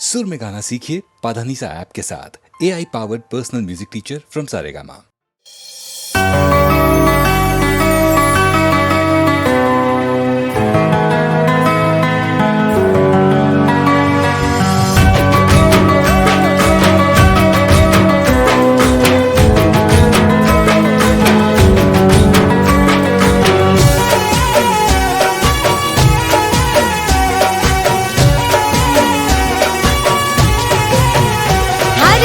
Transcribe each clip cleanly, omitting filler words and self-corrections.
सुर में गाना सीखिए पाधानीसा ऐप के साथ। AI powered personal music teacher from Saregama.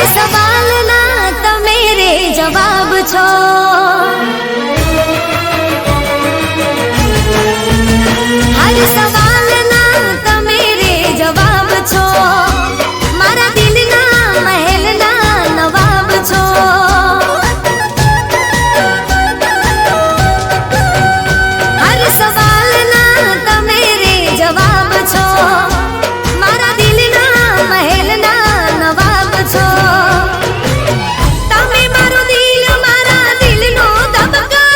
सवाल ना तो मेरे जवाब छो, हर सवाल ना तो मेरे जवाब छो, मारा दिल ना महल ना नवाब छो। हर सवाल ना तो मेरे जवाब छो, मारा दिल ना महल ना नवाब छो। તમે મારો દિલ મારા દિલનો ધબકાર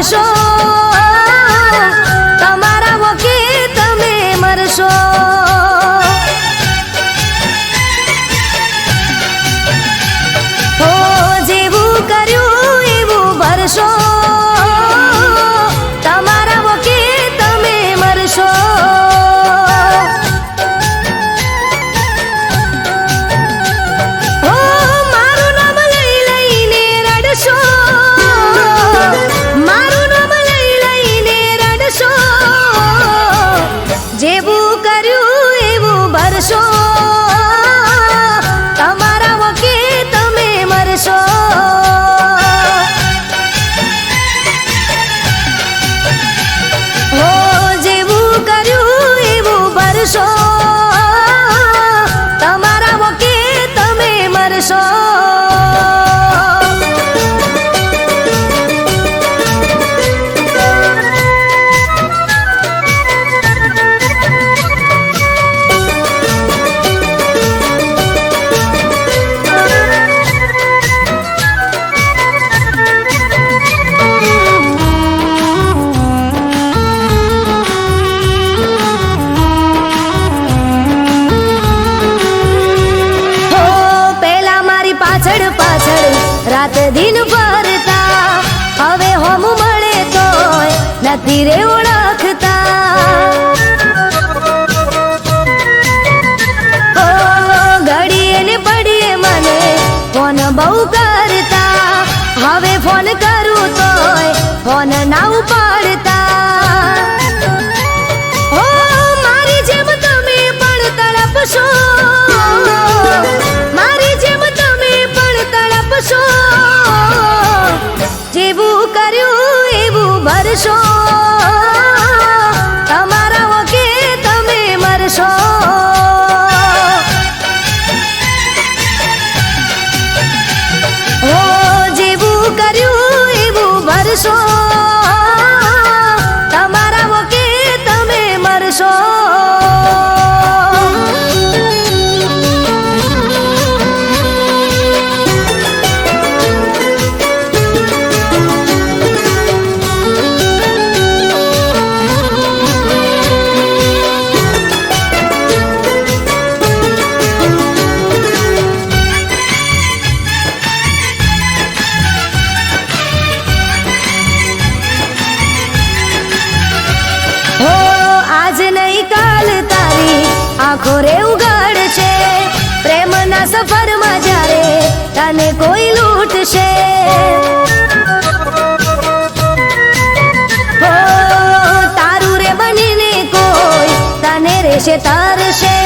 ભરશો, તમારા વોકે તમે મરશો. હો જેવું કર્યું એવું ભરશો, તમારા વોકે તમે મરશો. હો મારું નામ લઈ લઈને રડશો, મારું નામ લઈ લઈને રડશો, જેવું કર્યું એવું ભરશો, તમારા વોકે તમે મરશો. હો જેવું કર્યું એવું ભરશો, તમારા વોકે તમે મરશો. હો પેલા મારી પાછળ પાછળ રાત દિન ફરતા, હવે હોમ મળે તોય નથી રે ઓળખતા. હો ઘડીએ ને પડીએ મને ફોન બહુ કરતા, હવે ફોન કરું તોય ફોન ના ઉપાડતા. હો મારી જેમ તમે પણ તડપશો, મારી જેમ તમે પણ તડપશો, જેવું કર્યું એવું ભરશો, તમારા વોકે તમે મરશો. હો જેવું કર્યું એવું ભરશો, તમારા વોકે તમે મરશો. હો આજ નહીં કાલ તારી આંખો રે ઉગાડશે, પ્રેમના સફરમાં જ્યારે તને કોઈ લૂંટશે. હો તારું રે બનીને કોઈ તને રેશે તરશે,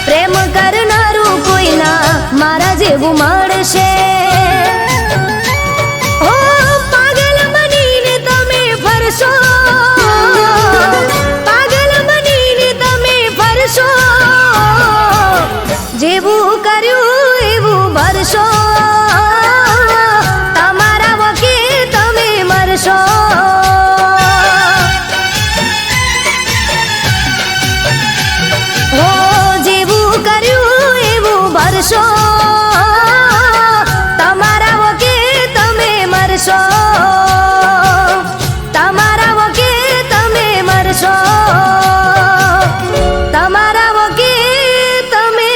પ્રેમ કરનારું કોઈના મારા જેવું મળશે. હો પાગલ બનીને તમે ફરશો, પાગલ બનીને તમે ફરશો, જેવું કર્યું એવું ભરશો, તમારા વોકે તમે મરશો. હો જેવું કર્યું એવું ભરશો, તમારા વોકે તમે મરશો, તમારા વોકે તમે મરશો, તમારા વોકે તમે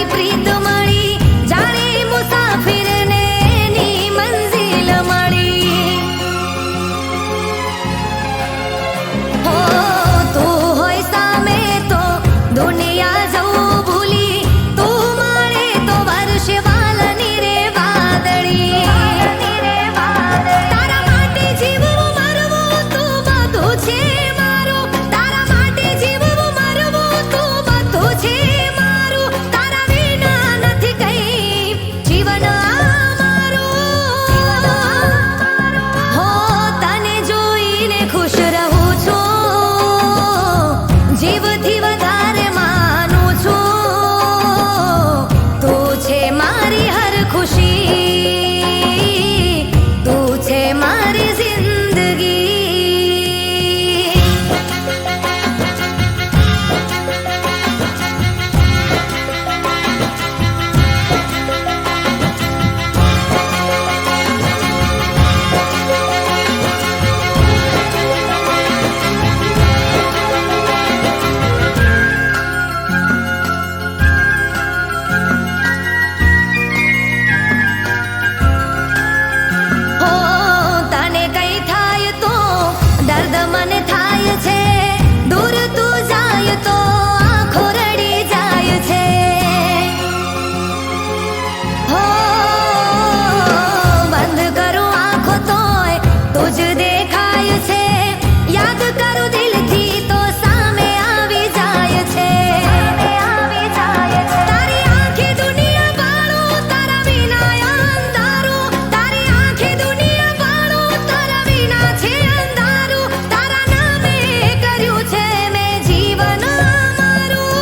તારી પ્રીત મળી જાણે મુસાફિરને એની મંઝિલ મળી હો તું હોય સામે તો દુનિયા જવું ભૂલી તું મળે તો વર્ષે વાલની રે વાદળી તારા માટે જીવવું મરવું તું બધું છે મારું તારા માટે જીવવું મરવું તું બધું છે મારું તારા વિના નથી કઈ જીવન મારું હો તને જોઈને ખુશ રહું છું જીવથી વધારે માનું છું તું છે મારી હર ખુશી તું છે મારી જિંદગી હો તને કઈ થાય તો દર્દ મને થાય છે દૂર તું જાય તો આંખો રડી જાય છે હો બંધ કરું આંખો તોય તુજ દેખાય છે યાદ કરું દિલથી તો સામે આવી જાય છે તારી આંખે દુનિયા વાળું તારા વિના અંધારું તારી આંખે દુનિયા વાળું તારા વિના છે અંધારું તારા નામે કર્યું છે મેં જીવન મારું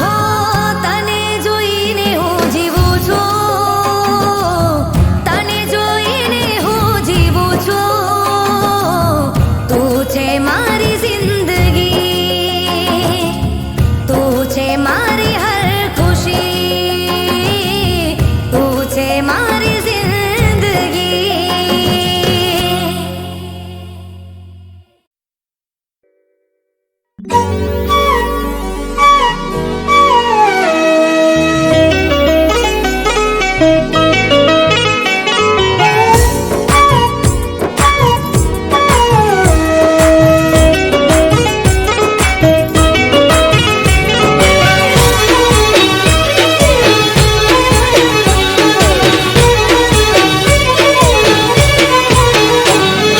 હો તને જોઈને હું જીવું છું તને જોઈને હું જીવું છું તું છે મારી જિંદગી તું છે મારી હર ખુશી તું છે મારી જિંદગી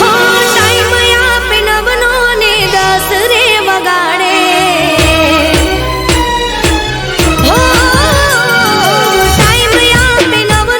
હો ટાઈમ આપે નવનો ને 10 રે વગાડે હો ટાઈમ આપે નવનો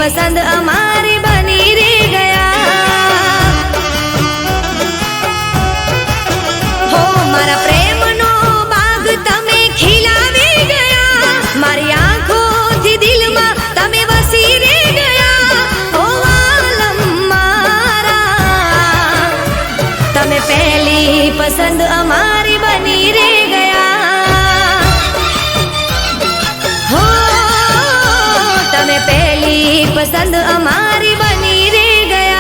પસંદ અમારી બની રે ગયા. હો મારા પ્રેમનો બાગ તમે ખીલાવી ગયા, મારી આંખોથી દિલમાં તમે વસી રે ગયા. ઓ આલમ મારા, તમે પહેલી પસંદ અમારી બની રે ગયા. હો તમે પહેલી પસંદ અમારી બની રે ગયા.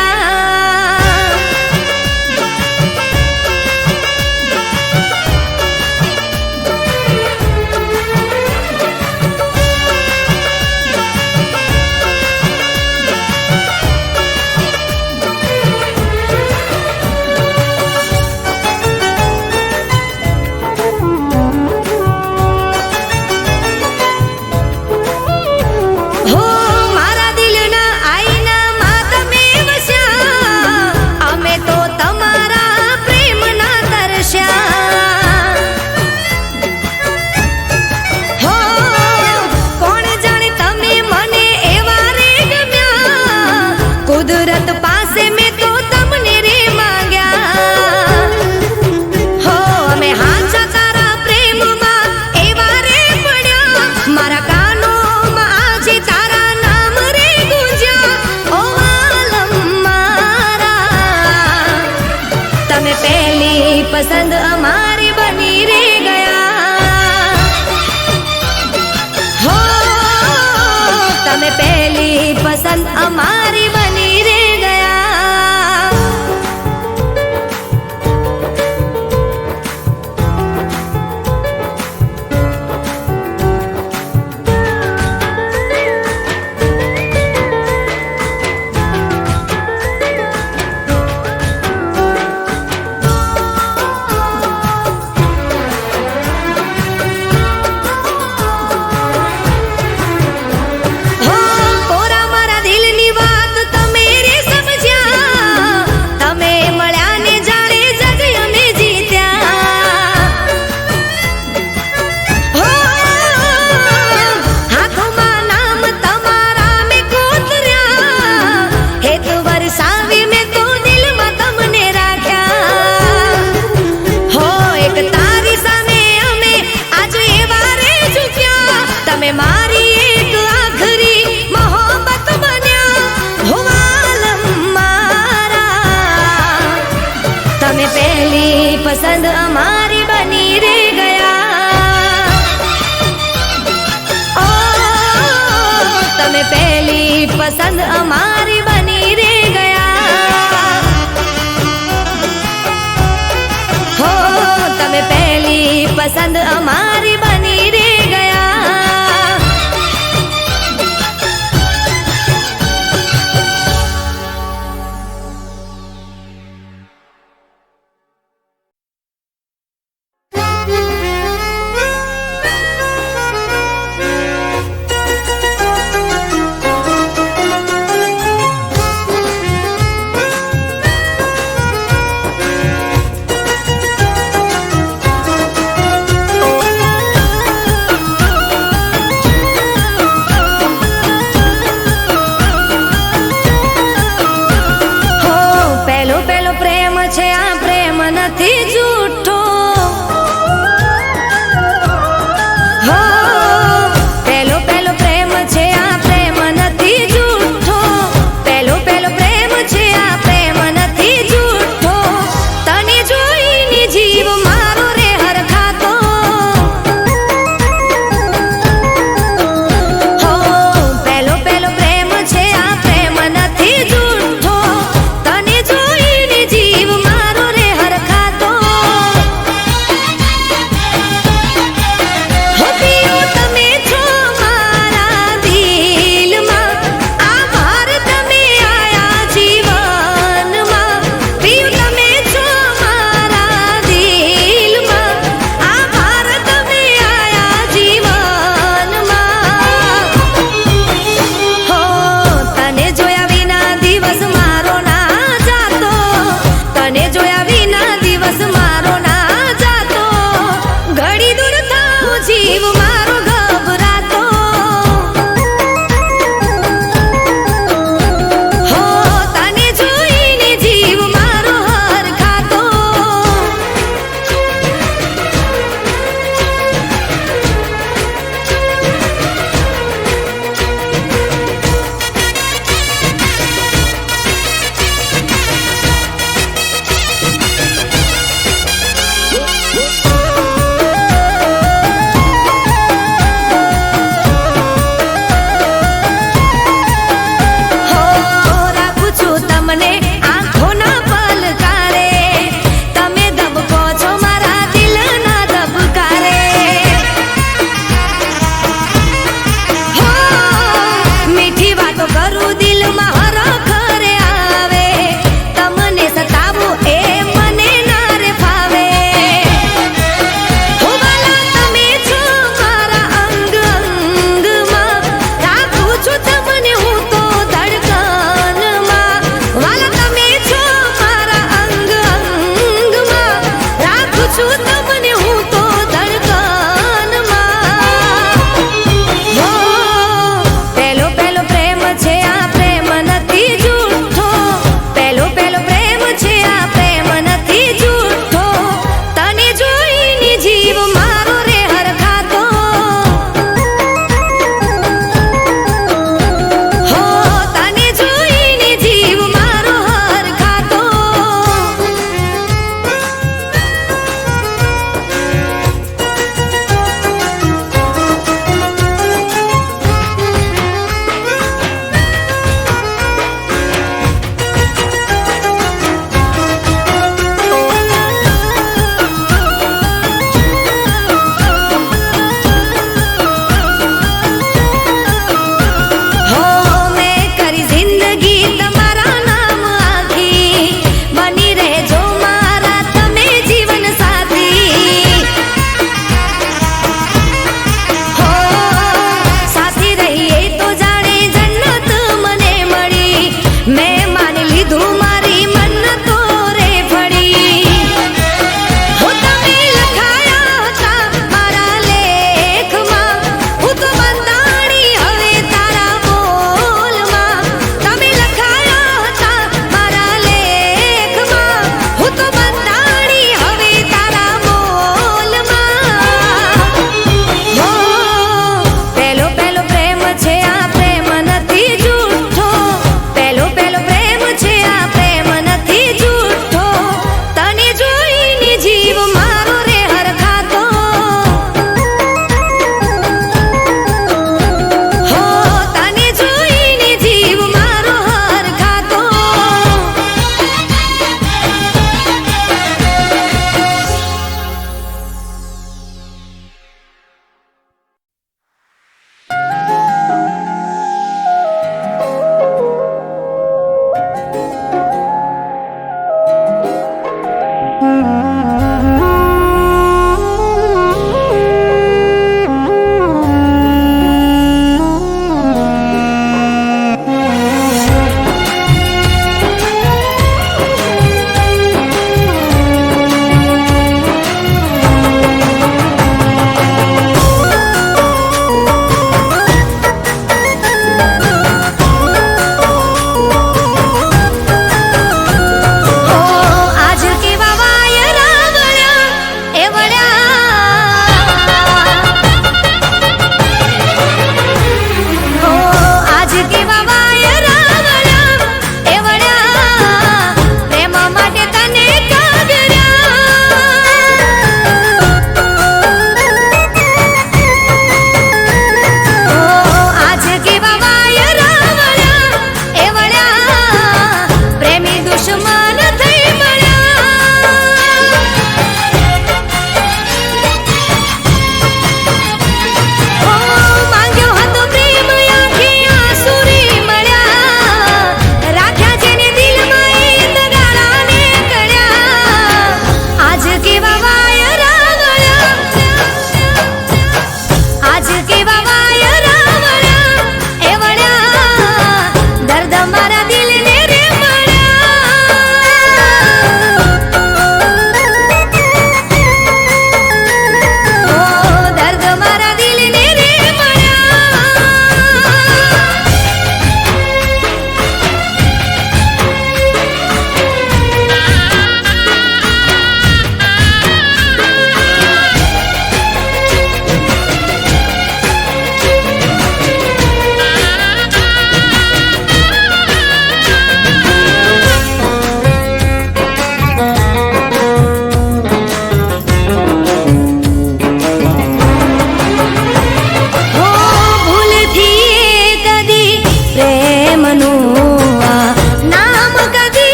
હો મારા દિલના આઈનામાં તમે વસ્યા, અમે તો તમારા પ્રેમના તરસ્યા. હો કોણ જાણે તમે મને એવા રે ગમ્યા, કુદરત પાસે મેં તો તમને રે માંગ્યા. હો અમે હાચા તારા પ્રેમમાં એવા રે પડ્યા, મારા કાનોમાં આજે તારા નામ રે ગુંજ્યા. ઓ આલમ મારા, તમે પહેલી પસંદ અમારી બની રે ગયા. હો તમે પહેલી પસંદ અમારી બની રે ગયા. હો કોરા મારા દિલની વાત તમે રે સમજ્યા, તમે મળ્યા ને જાણે જગ અમે જીત્યા. હો હાથોમાં નામ તમારા મેં કોતર્યા, હેત વરસાવી મેં તો દિલમાં તમને રાખ્યા. હો એક તારી સામે અમે આજે એવા રે ઝૂક્યા, તમે મારી એક આખરી મોહબ્બત બન્યા. હો આલમ મારા, તમે પહેલી પસંદ અમારી બની રે ગયા. ઓ તમે પહેલી પસંદ અમારી બની રે ગયા. હો તમે પહેલી પસંદ અમારી બની રે ગયા.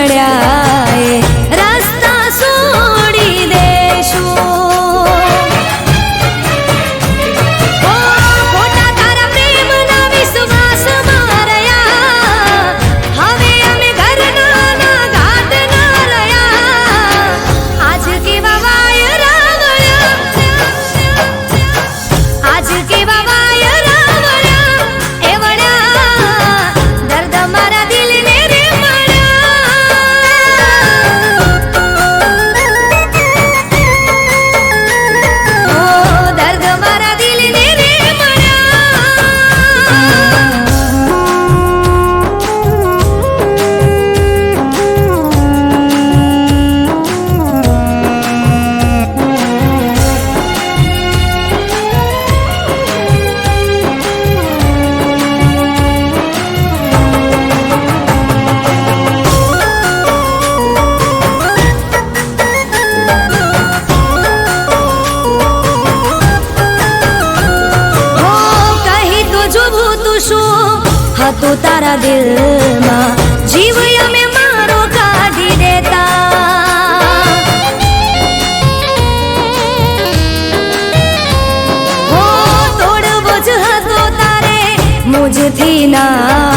ચડ્યા એ રસ્તા છોડી દેશું. ઓ ખોટા તારા પ્રેમના વિશ્વાસમાં રહ્યા, હવે અમે ઘરના ના ઘાટ ના રહ્યા. આજ કેવા વાયરા વળ્યા, આજ કેવા વાયરા વળ્યા, એ વળ્યા દર્દ મારા દિલને રે મળ્યા. ઓ દર્દ મારા દિલને રે કહી તો જોવું તું શું હતું તારા દિલમાં, જીવ અમે મારો કાઢી દેતા. હો તોડવો જ હતો તારે મુજથી ના